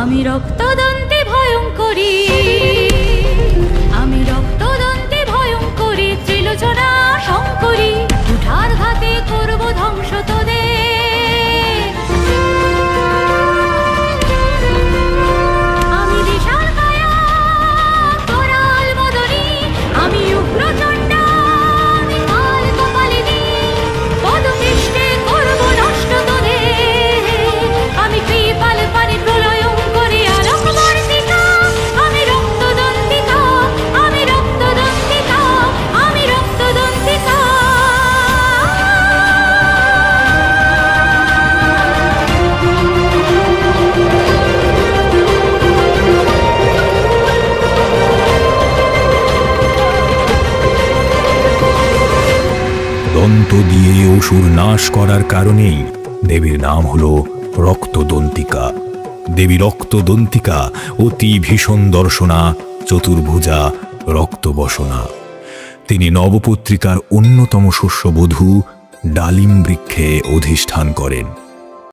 আমি রক্তদন্তে ভয়ঙ্করী, আমি রক্তদন্তে ভয়ঙ্করী, ত্রিলোচনা শঙ্করী, কুঠার ঘাতে করব ধ্বংস তোদের। আমি বিশাল কায়া করাল মদনী, আমি উগ্রচণ্ডা, আমি কাল কপালিনী, পদপৃষ্ঠে করব নষ্ট তোদের। আমি কৃপাল পানি প্রলয়ঙ্করী, আলোকবর্তিকা, আমি রক্তদন্তিকা, আমি রক্তদন্তিকা, আমি রক্তদন্তিকা। দন্ত দিয়ে অসুর নাশ করার কারণেই দেবীর নাম হলো রক্তদন্তিকা। দেবী রক্তদন্তিকা অতি ভীষণ দর্শনা, চতুর্ভুজা, রক্তবসনা। তিনি নবপত্রিকার অন্যতম শস্যবধূ ডালিম বৃক্ষে অধিষ্ঠান করেন।